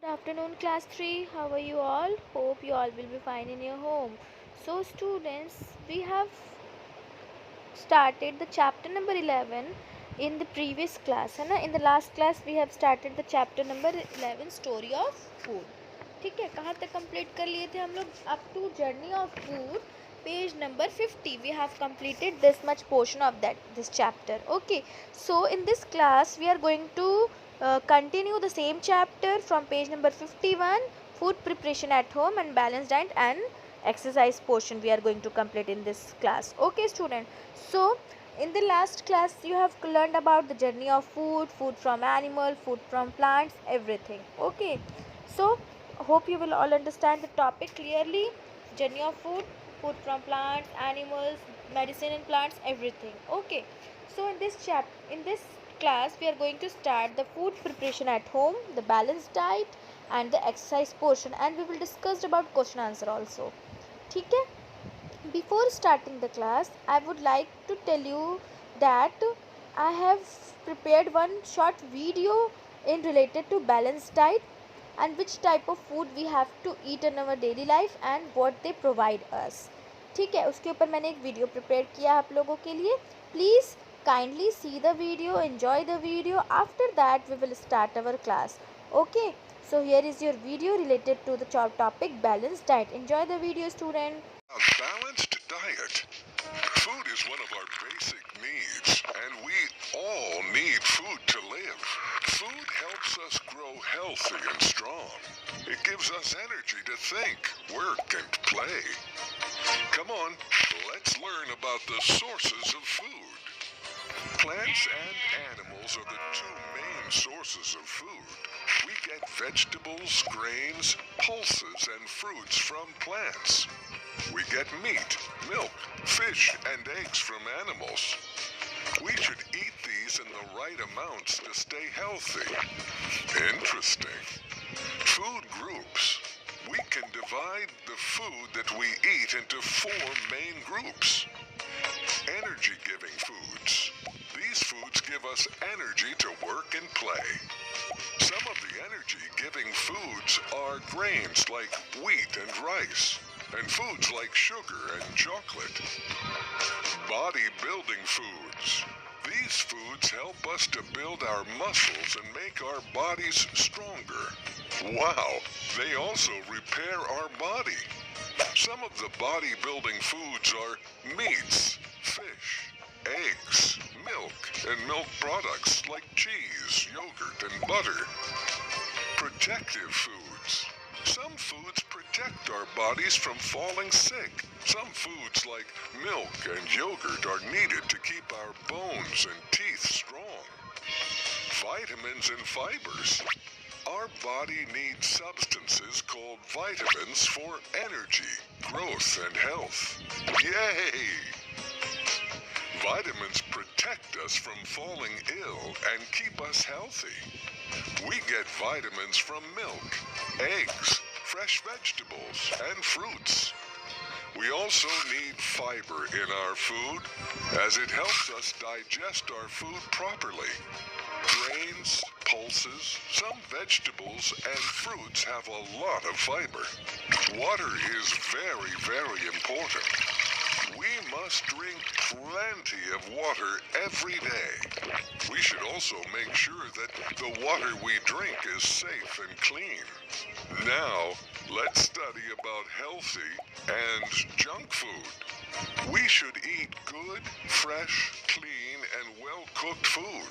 Good afternoon, class 3. How are you all? Hope you all will be fine in your home. So, students, we have started the chapter number 11 in the previous class. है ना? In the last class, we have started the chapter number 11 story of food. ठीक है, कहाँ तक complete कर लिए थे हम लोग? Up to journey of food page number 50 we have completed this much portion of this chapter. Okay, so in this class we are going to continue the same chapter from page number 51, food preparation at home and balanced diet, and exercise portion we are going to complete in this class. Okay student, so in the last class you have learned about the journey of food from animal, food from plants, everything. Okay, so hope you will all understand the topic clearly. Journey of food from plants, animals, medicine in plants, everything. Okay, so in this class we are going to start the food preparation at home, the balanced diet, and the exercise portion, and we will discuss about question answer also. ठीक है? Before starting the class, I would like to tell you that I have prepared one short video in related to balanced diet and which type of food we have to eat in our daily life and what they provide us. ठीक है, उसके ऊपर मैंने एक video prepare किया आप लोगों के लिए. Please kindly see the video, enjoy the video. After that we will start our class. Okay, so here is your video related to the topic balanced diet. Enjoy the video, student. A balanced diet. Food is one of our basic needs, and we all need food to live. Food helps us grow healthy and strong. It gives us energy to think, work, and play. Come on, let's learn about the sources of food. Plants and animals are the two main sources of food. We get vegetables, grains, pulses, and fruits from plants. We get meat, milk, fish, and eggs from animals. We should eat these in the right amounts to stay healthy. Interesting. Food groups. We can divide the food that we eat into 4 main groups. Energy-giving foods. These foods give us energy to work and play. Some of the energy-giving foods are grains like wheat and rice, and foods like sugar and chocolate. Bodybuilding foods. These foods help us to build our muscles and make our bodies stronger. Wow, they also repair our body. Some of the bodybuilding foods are meats, fish, eggs, milk, and milk products like cheese, yogurt, and butter. Protective foods. Some foods protect our bodies from falling sick. Some foods like milk and yogurt are needed to keep our bones and teeth strong. Vitamins and fibers. Our body needs substances called vitamins for energy, growth, and health. Yay! Vitamins protect us from falling ill and keep us healthy. We get vitamins from milk, eggs, fresh vegetables, and fruits. We also need fiber in our food, as it helps us digest our food properly. Grains, pulses, some vegetables, and fruits have a lot of fiber. Water is very, very important. We must drink plenty of water every day. We should also make sure that the water we drink is safe and clean. Now, let's study about healthy and junk food. We should eat good, fresh, clean, and well-cooked food.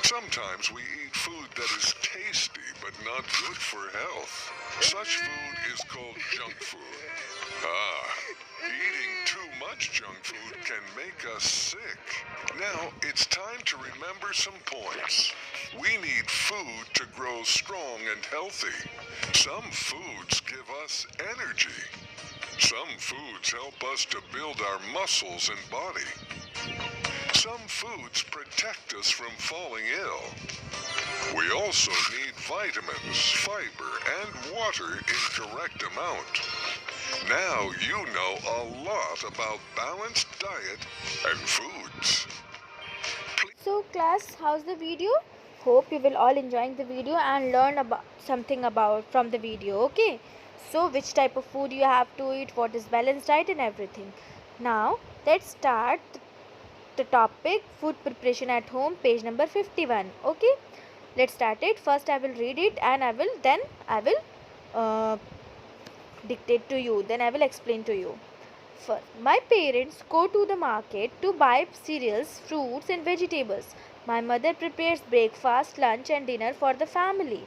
Sometimes we eat food that is tasty but not good for health. Such food is called junk food. Eating too much junk food can make us sick. Now, it's time to remember some points. We need food to grow strong and healthy. Some foods give us energy. Some foods help us to build our muscles and body. Some foods protect us from falling ill. We also need vitamins, fiber, and water in correct amount. Now you know a lot about balanced diet and foods. So class, how's the video? Hope you will all enjoying the video and learn about something about from the video. Okay, so which type of food you have to eat, what is balanced diet and everything. Now let's start the topic food preparation at home, page number 51. Okay, let's start it. First I will read it and I will dictate to you, then I will explain to you. First, my parents go to the market to buy cereals, fruits, and vegetables. My mother prepares breakfast, lunch, and dinner for the family.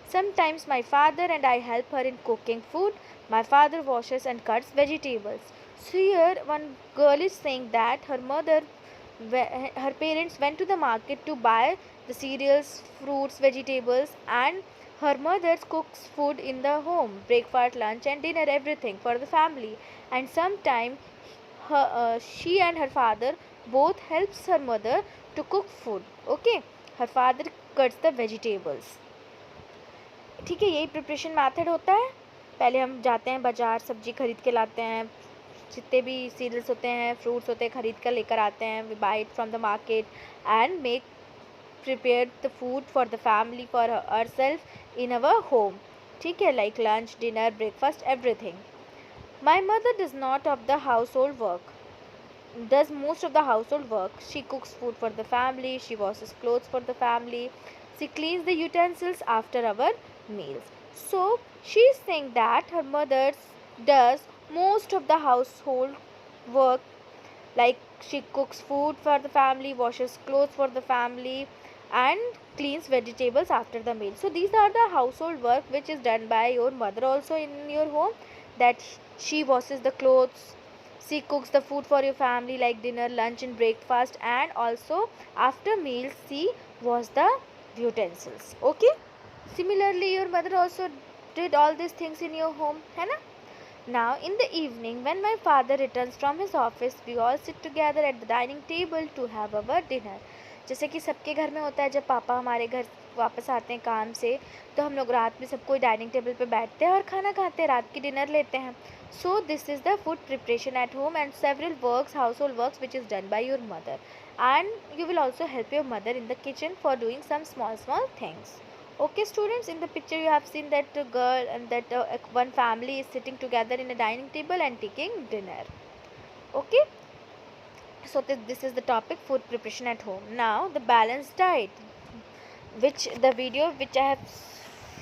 Sometimes my father and I help her in cooking food. My father washes and cuts vegetables. So here, one girl is saying that her parents went to the market to buy the cereals, fruits, vegetables, and her mother cooks food in the home, breakfast, lunch, and dinner, everything for the family. And sometime she and her father both helps her mother to cook food. Okay, her father cuts the vegetables. ठीक है, यही preparation method होता है. पहले हम जाते हैं बाजार, सब्जी खरीद के लाते हैं, जितने भी सीरियल्स होते हैं, फ्रूट्स होते हैं, खरीद कर लेकर आते हैं. We buy it from the market and make prepare the food for the family, for ourselves in our home. ठीक है, like lunch, dinner, breakfast, everything. My mother does not of the household work, does most of the household work. She cooks food for the family, she washes clothes for the family, she cleans the utensils after our meals. So she is saying that her mother does most of the household work, like she cooks food for the family, washes clothes for the family, and cleans vegetables after the meal. So these are the household work which is done by your mother also in your home, that she washes the clothes, she cooks the food for your family like dinner, lunch, and breakfast, and also after meals she washes the utensils. Okay, similarly your mother also did all these things in your home, है ना? Now in the evening when my father returns from his office, we all sit together at the dining table to have our dinner. जैसे कि सबके घर में होता है, जब पापा हमारे घर वापस आते हैं काम से, तो हम लोग रात में सब कोई डाइनिंग टेबल पे बैठते हैं और खाना खाते हैं, रात की डिनर लेते हैं. So this is the food preparation at home and several works, house hold works which is done by your mother, and you will also help your mother in the kitchen for doing some small things. Okay students, in the picture you have seen that girl and that one family is sitting together in a dining table and taking dinner. Okay, so this is the topic food preparation at home. Now the balanced diet, which the video which I have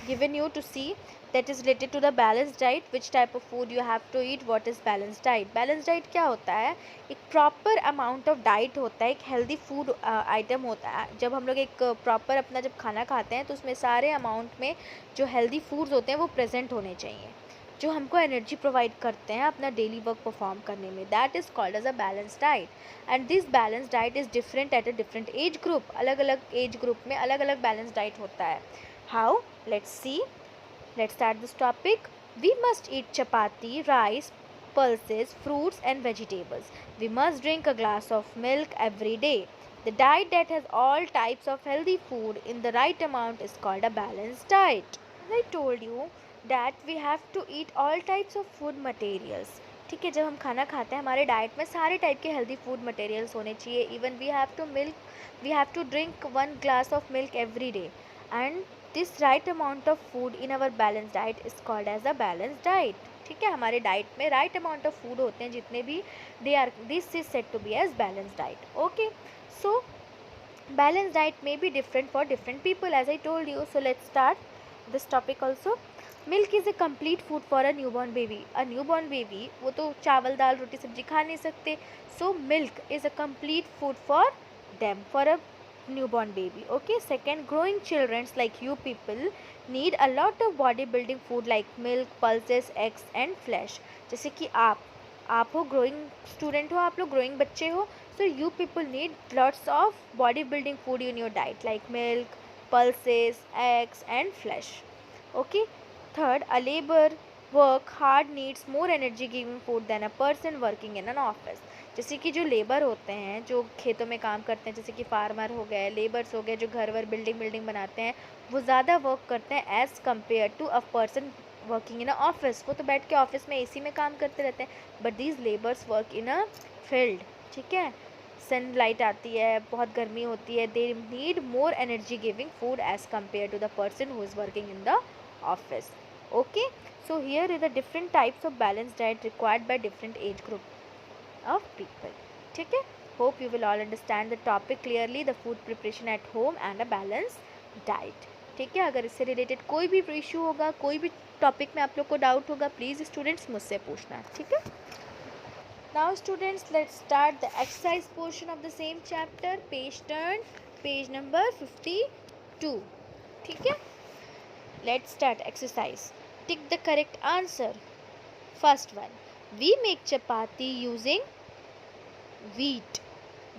given you to see, that is related to the balanced diet, which type of food you have to eat, what is balanced diet. Balanced diet क्या होता है? एक proper amount of diet होता है, एक healthy food item होता है. जब हम लोग एक प्रॉपर अपना जब खाना खाते हैं तो उसमें सारे अमाउंट में जो हेल्दी फूड्स होते हैं वो प्रेजेंट होने चाहिए, जो हमको एनर्जी प्रोवाइड करते हैं अपना डेली वर्क परफॉर्म करने में. That is called as a balance diet. And this balance diet is different at a different age group. अलग अलग एज ग्रुप में अलग अलग बैलेंस डाइट होता है. How? Let's see. Let's start this topic. We must eat chapati, rice, pulses, fruits and vegetables. We must drink a glass of milk every day. The diet that has all types of healthy food in the right amount is called a balanced diet. As I told you that we have to eat all types of food materials. ठीक है, जब हम खाना खाते हैं हमारे diet में सारे टाइप के हेल्दी फूड मटेरियल्स होने चाहिए. Even we have to drink 1 glass of milk every day. And this right amount of food in our balanced diet is called as a balanced diet. ठीक है, हमारे diet में right amount of food होते हैं जितने भी, this is said to be as balanced diet. Okay, so balanced diet may be different for different people as I told you. So let's start this topic also. Milk is a complete food for a newborn baby. A newborn baby वो तो चावल दाल रोटी सब्जी खा नहीं सकते. So milk is a complete food for them, for a newborn baby. Okay, second, growing childrens like you people need a lot of bodybuilding food like milk, pulses, eggs and flesh. जैसे कि आप हो growing student हो, आप लोग growing बच्चे हो, so you people need lots of bodybuilding food in your diet like milk, pulses, eggs and flesh. Okay, third, a labor work hard needs more energy giving food than a person working in an office. जैसे कि जो labour होते हैं जो खेतों में काम करते हैं, जैसे कि फार्मर हो गए, लेबर्स हो गए जो घर वर बिल्डिंग बनाते हैं, वो ज़्यादा वर्क करते हैं as compare to a person working in a office. वो तो बैठ के ऑफिस में एसी में काम करते रहते हैं, but these labours work in a field. ठीक है, सनलाइट आती है, बहुत गर्मी होती है, they need more energy giving food as compare to the person who is working in the office. Okay, so here is the different types of balanced diet required by different age group of people. ठीक है, hope you will all understand the topic clearly, the food preparation at home and a balanced diet. ठीक है, अगर इससे related कोई भी issue होगा, कोई भी टॉपिक में आप लोग को डाउट होगा, प्लीज़ स्टूडेंट्स मुझसे पूछना. ठीक है, now students, let's start the exercise portion of the same chapter. Page turn, page number 52. ठीक है, let's start exercise. Tick the correct answer. First one, we make chapati using wheat.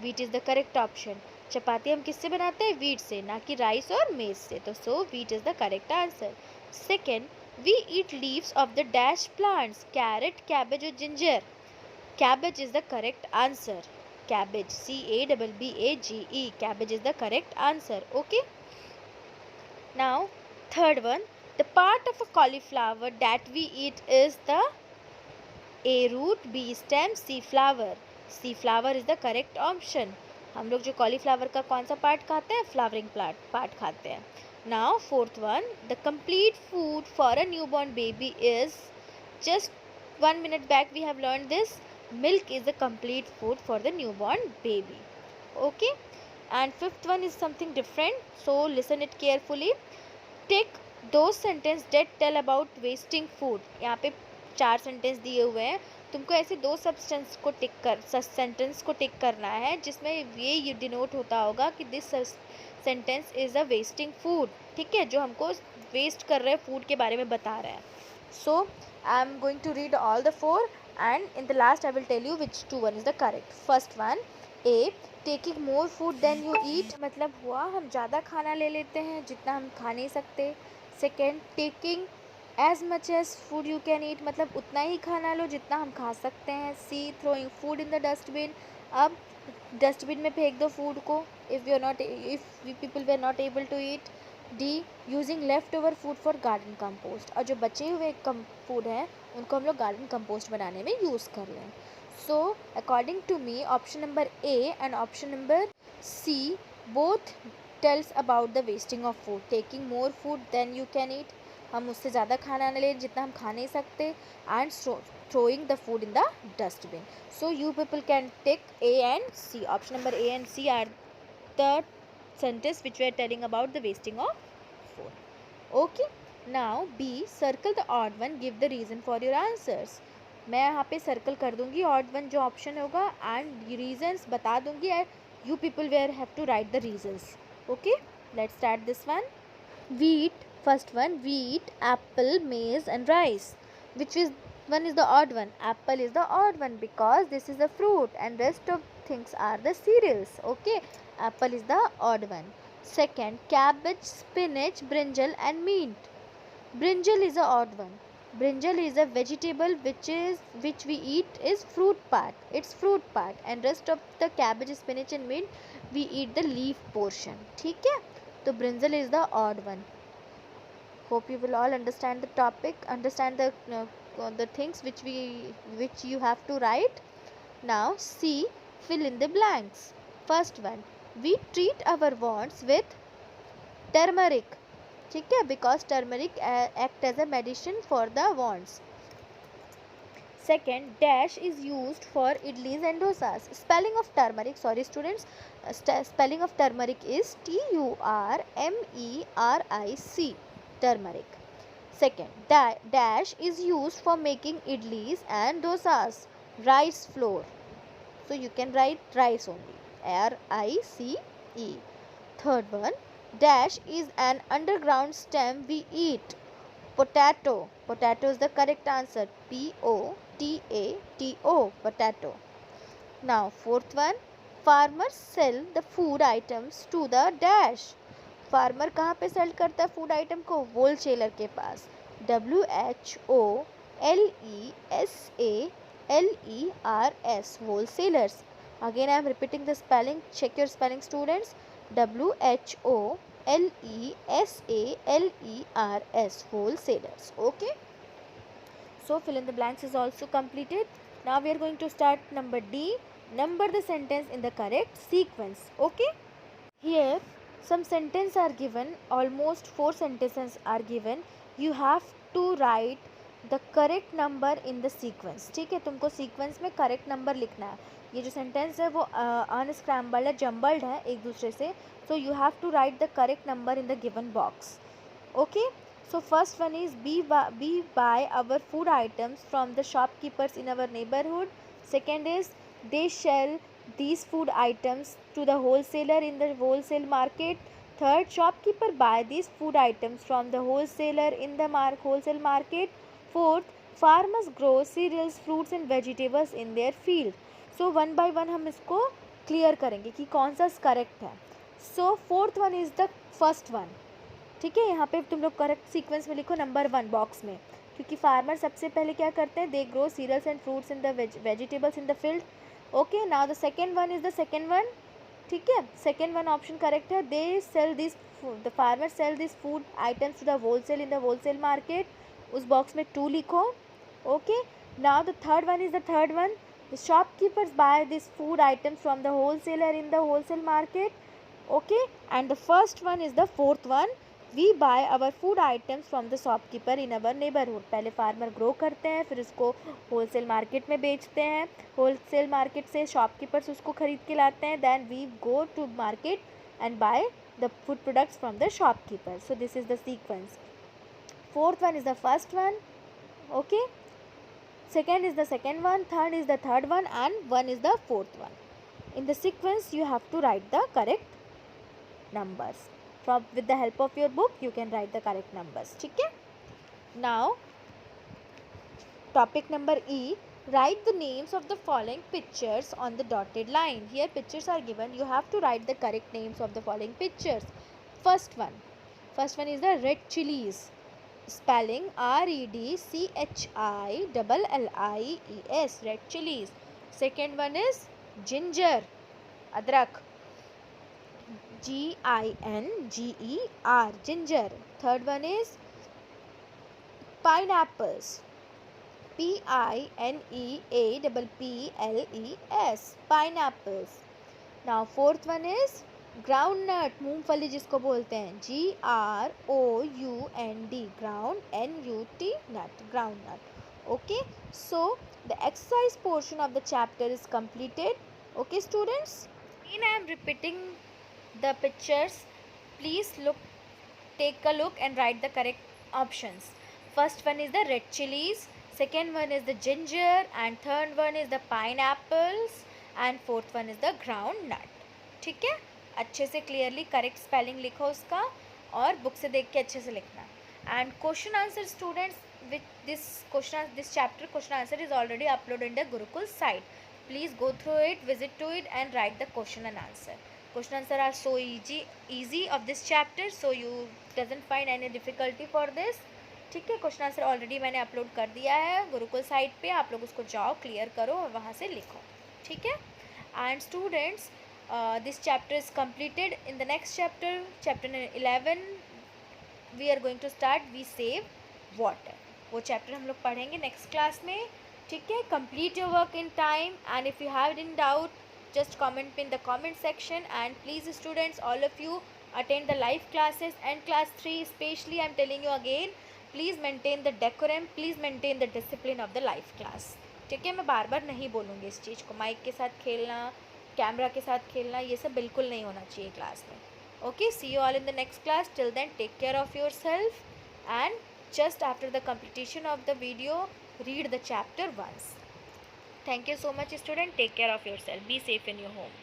Wheat is the correct option. चपाती हम किससे बनाते हैं? wheat से, ना कि rice और मेज से. तो so wheat is the correct answer. Second, we eat leaves of the dash plants. Carrot, cabbage or ginger. Cabbage is the correct answer. Cabbage, C-A-B-B-A-G-E. Cabbage is the correct answer. Okay. Now, third one, the part of a cauliflower that we eat is the A root, B stem, C flower. C flower is the correct option. हम लोग जो cauliflower का कौन सा part खाते हैं? Flowering part खाते हैं. Now, fourth one, the complete food for a newborn baby is, just 1 minute back we have learned this, milk is the complete food for the newborn baby. Okay, and fifth one is something different, so listen it carefully. Take those sentences that tell about wasting food. यहाँ पे 4 sentence दिए हुए हैं, तुमको ऐसे 2 sentence को टिक करना है जिसमें ये डिनोट होता होगा कि this sentence is a wasting food. ठीक है, जो हमको वेस्ट कर रहे हैं फूड के बारे में बता रहा है. So I am going to read all the 4 and in the last I will tell you which one is the correct. First one, A, taking more food than you eat, मतलब हुआ हम ज़्यादा खाना ले लेते हैं जितना हम खा नहीं सकते. Second, taking as much as food you can eat, मतलब उतना ही खाना लो जितना हम खा सकते हैं. C, throwing food in the dustbin, अब डस्टबिन में फेंक दो फूड को if people were not able to eat. D, using leftover food for garden compost, और जो बचे हुए फूड हैं उनको हम लोग गार्डन कंपोस्ट बनाने में यूज़ कर लें. So according to me option number A and option number C both tells about the wasting of food. Taking more food than you can eat, हम उससे ज़्यादा खाना न लें जितना हम खा नहीं सकते, and throwing the food in the dustbin. So you people can take A and C. Option number A and C are the sentence which we are telling about the wasting of food. Okay. Now B, circle the odd one, give the reason for your answers. मैं यहाँ पे circle कर दूँगी odd one जो option होगा and reasons बता दूँगी and you people will have to write the reasons. Okay. Let's start this one. Wheat, first one, wheat, apple, maize and rice. Which is one is the odd one? Apple is the odd one because this is a fruit and rest of things are the cereals. Okay, apple is the odd one. Second, cabbage, spinach, brinjal and mint. Brinjal is the odd one. Brinjal is a vegetable which we eat is fruit part. It's fruit part and rest of the cabbage, spinach and mint we eat the leaf portion. ठीक है, तो brinjal is the odd one. Hope you will all understand the topic, understand the things which you have to write. Now C, fill in the blanks. First one, we treat our wounds with turmeric. ठीक है, because turmeric act as a medicine for the wounds. Second, dash is used for idlis and dosas. Spelling of turmeric, sorry students, spelling of turmeric is Turmeric. Turmeric. Second, dash is used for making idlis and dosas. Rice flour. So you can write rice only. R-I-C-E. Third one, dash is an underground stem we eat. Potato. Potato is the correct answer. P-O-T-A-T-O. Potato. Now fourth one, farmers sell the food items to the dash. Farmer कहाँ पे cell करता है food item को? Wholesaler के पास. WHOLESALERS, wholesalers. Again I am repeating the spelling. Check your spelling students. WHOLESALERS, wholesalers. Okay. So fill in the blanks is also completed. Now we are going to start number D. Number the sentence in the correct sequence. Okay. Here some sentences are given, almost 4 sentences are given. You have to write the correct number in the sequence. ठीक है, तुमको sequence में correct number लिखना है. ये जो sentence है वो unscrambled है, jumbled है एक दूसरे से, so you have to write the correct number in the given box. Okay, so first one is we buy our food items from the shopkeepers in our neighborhood. Second is they sell these food items to the wholesaler in the wholesale market. Third, shopkeeper buy these food items from the wholesaler in the wholesale market. Fourth, farmers grow cereals, fruits and vegetables in their field. So one by one हम इसको clear करेंगे कि कौन सा correct है. So fourth one is the first one. ठीक है, यहाँ पे तुम लोग करेक्ट सीक्वेंस में लिखो नंबर 1 बॉक्स में, क्योंकि फार्मर सबसे पहले क्या करते हैं, they grow cereals and fruits in the vegetables in the field. Okay, now the second one is the second one. ठीक है, सेकेंड वन ऑप्शन करेक्ट है. They sell this, the farmer sell this food items to the wholesale in the wholesale market. उस box में 2 लिखो. Okay, now the third one is the third one. The shopkeepers buy this food items from the wholesaler in the wholesale market. Okay, and the first one is the fourth one. We buy our food items from the shopkeeper in our neighborhood. पहले farmer grow करते हैं, फिर उसको wholesale market में बेचते हैं, wholesale market से shopkeepers उसको खरीद के लाते हैं. Then we go to market and buy the food products from the shopkeeper. So this is the sequence. Fourth one is the first one. Okay, second is the second one, third is the third one and one is the fourth one. In the sequence you have to write the correct numbers. With the help of your book you can write the correct numbers. ठीक है. Now topic number E, write the names of the following pictures on the dotted line. Here pictures are given, you have to write the correct names of the following pictures. First one is the red chilies, spelling REDCHILLIES, red chilies. Second one is ginger, adrak, GINGER, ginger. Third one is pineapples, PINEAPPLES, pineapples. Now fourth one is groundnut, मूंगफली जिसको बोलते हैं, GROUND, ground, NUT, nut, groundnut. Okay, so the exercise portion of the chapter is completed. Okay students, and I am repeating the pictures. Please take a look and write the correct options. First one is the red chilies, second one is the ginger, and third one is the pineapples, and fourth one is the groundnut. ठीक है, अच्छे से clearly correct spelling लिखो उसका, और book से देख के अच्छे से लिखना. And question answer students, with this chapter question answer is already uploaded in the Gurukul site. Please go through it, visit to it and write the question and answer. Question answer are so easy of this chapter, so you doesn't find any difficulty for this. ठीक है, question answer already मैंने upload कर दिया है Gurukul site पे, आप लोग उसको जाओ, क्लियर करो और वहाँ से लिखो. ठीक है. And students, this chapter is completed. In the next chapter 11, we are going to start we save water. वो चैप्टर हम लोग पढ़ेंगे नेक्स्ट क्लास में. ठीक है, complete your work in time, and if you have any doubt, just comment in the comment section. And please students, all of you attend the live classes, and class 3 especially, I'm telling you again, please maintain the decorum, please maintain the discipline of the live class. ठीक है, मैं बार बार नहीं बोलूँगी इस चीज़ को. Mic के साथ खेलना, कैमरा के साथ खेलना, ये सब बिल्कुल नहीं होना चाहिए क्लास में. Okay, see you all in the next class. Till then take care of your self, and just after the completion of the video, read the chapter once. Thank you so much student. Take care of yourself. Be safe in your home.